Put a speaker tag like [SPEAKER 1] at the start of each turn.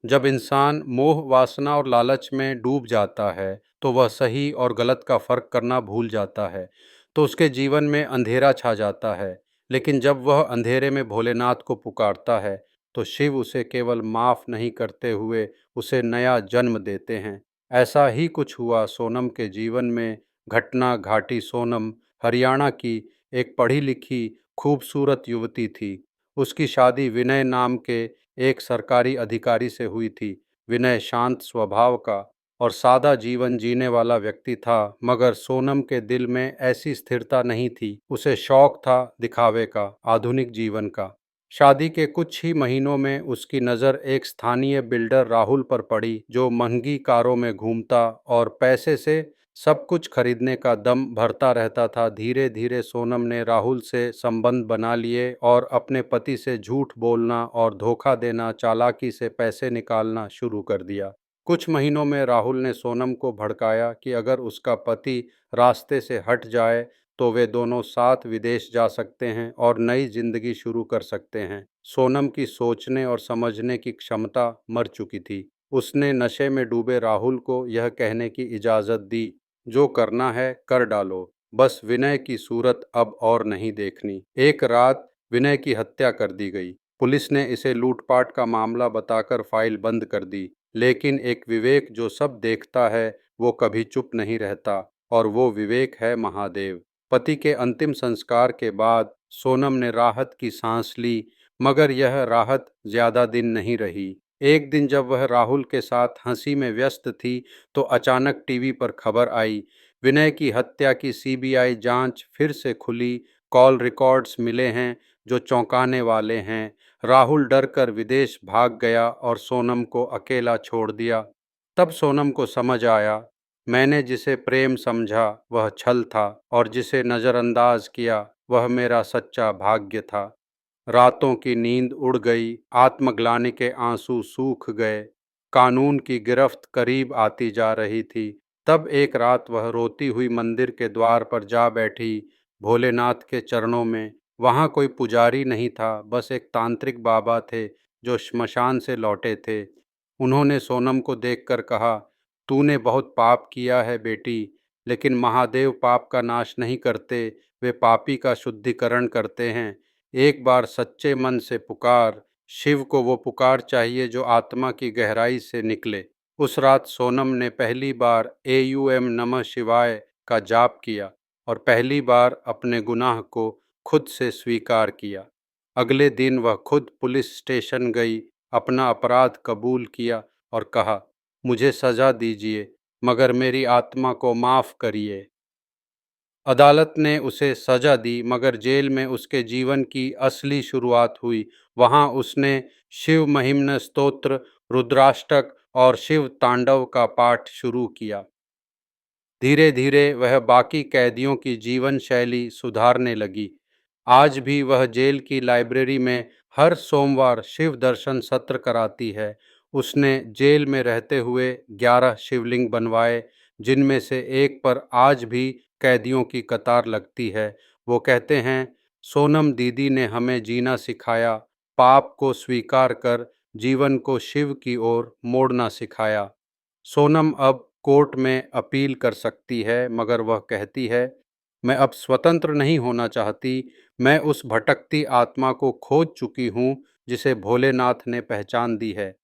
[SPEAKER 1] जब इंसान मोह, वासना और लालच में डूब जाता है, तो वह सही और गलत का फर्क करना भूल जाता है, तो उसके जीवन में अंधेरा छा जाता है। लेकिन जब वह अंधेरे में भोलेनाथ को पुकारता है, तो शिव उसे केवल माफ नहीं करते हुए उसे नया जन्म देते हैं। ऐसा ही कुछ हुआ सोनम के जीवन में। घटना घाटी सोनम हरियाणा की एक पढ़ी लिखी खूबसूरत युवती थी। उसकी शादी विनय नाम के एक सरकारी अधिकारी से हुई थी। विनय शांत स्वभाव का और सादा जीवन जीने वाला व्यक्ति था, मगर सोनम के दिल में ऐसी स्थिरता नहीं थी। उसे शौक था दिखावे का, आधुनिक जीवन का। शादी के कुछ ही महीनों में उसकी नज़र एक स्थानीय बिल्डर राहुल पर पड़ी, जो महंगी कारों में घूमता और पैसे से सब कुछ खरीदने का दम भरता रहता था। धीरे धीरे सोनम ने राहुल से संबंध बना लिए और अपने पति से झूठ बोलना और धोखा देना, चालाकी से पैसे निकालना शुरू कर दिया। कुछ महीनों में राहुल ने सोनम को भड़काया कि अगर उसका पति रास्ते से हट जाए तो वे दोनों साथ विदेश जा सकते हैं और नई जिंदगी शुरू कर सकते हैं। सोनम की सोचने और समझने की क्षमता मर चुकी थी। उसने नशे में डूबे राहुल को यह कहने की इजाज़त दी, जो करना है कर डालो, बस विनय की सूरत अब और नहीं देखनी। एक रात विनय की हत्या कर दी गई। पुलिस ने इसे लूटपाट का मामला बताकर फाइल बंद कर दी, लेकिन एक विवेक जो सब देखता है वो कभी चुप नहीं रहता, और वो विवेक है महादेव। पति के अंतिम संस्कार के बाद सोनम ने राहत की सांस ली, मगर यह राहत ज्यादा दिन नहीं रही। एक दिन जब वह राहुल के साथ हंसी में व्यस्त थी, तो अचानक टीवी पर खबर आई, विनय की हत्या की सीबीआई जांच फिर से खुली। कॉल रिकॉर्ड्स मिले हैं जो चौंकाने वाले हैं। राहुल डर कर विदेश भाग गया और सोनम को अकेला छोड़ दिया। तब सोनम को समझ आया, मैंने जिसे प्रेम समझा वह छल था, और जिसे नज़रअंदाज किया वह मेरा सच्चा भाग्य था। रातों की नींद उड़ गई, आत्मग्लानि के आंसू सूख गए। कानून की गिरफ्त करीब आती जा रही थी। तब एक रात वह रोती हुई मंदिर के द्वार पर जा बैठी, भोलेनाथ के चरणों में। वहाँ कोई पुजारी नहीं था, बस एक तांत्रिक बाबा थे जो श्मशान से लौटे थे। उन्होंने सोनम को देखकर कहा, तूने बहुत पाप किया है बेटी, लेकिन महादेव पाप का नाश नहीं करते, वे पापी का शुद्धिकरण करते हैं। एक बार सच्चे मन से पुकार, शिव को वो पुकार चाहिए जो आत्मा की गहराई से निकले। उस रात सोनम ने पहली बार AUM नमः शिवाय का जाप किया और पहली बार अपने गुनाह को खुद से स्वीकार किया। अगले दिन वह खुद पुलिस स्टेशन गई, अपना अपराध कबूल किया और कहा, मुझे सजा दीजिए, मगर मेरी आत्मा को माफ़ करिए। अदालत ने उसे सजा दी, मगर जेल में उसके जीवन की असली शुरुआत हुई। वहाँ उसने शिव महिम्न स्तोत्र, रुद्राष्टक और शिव तांडव का पाठ शुरू किया। धीरे धीरे वह बाकी कैदियों की जीवन शैली सुधारने लगी। आज भी वह जेल की लाइब्रेरी में हर सोमवार शिव दर्शन सत्र कराती है। उसने जेल में रहते हुए 11 शिवलिंग बनवाए, जिनमें से एक पर आज भी कैदियों की कतार लगती है। वो कहते हैं, सोनम दीदी ने हमें जीना सिखाया, पाप को स्वीकार कर जीवन को शिव की ओर मोड़ना सिखाया। सोनम अब कोर्ट में अपील कर सकती है, मगर वह कहती है, मैं अब स्वतंत्र नहीं होना चाहती। मैं उस भटकती आत्मा को खोज चुकी हूँ जिसे भोलेनाथ ने पहचान दी है।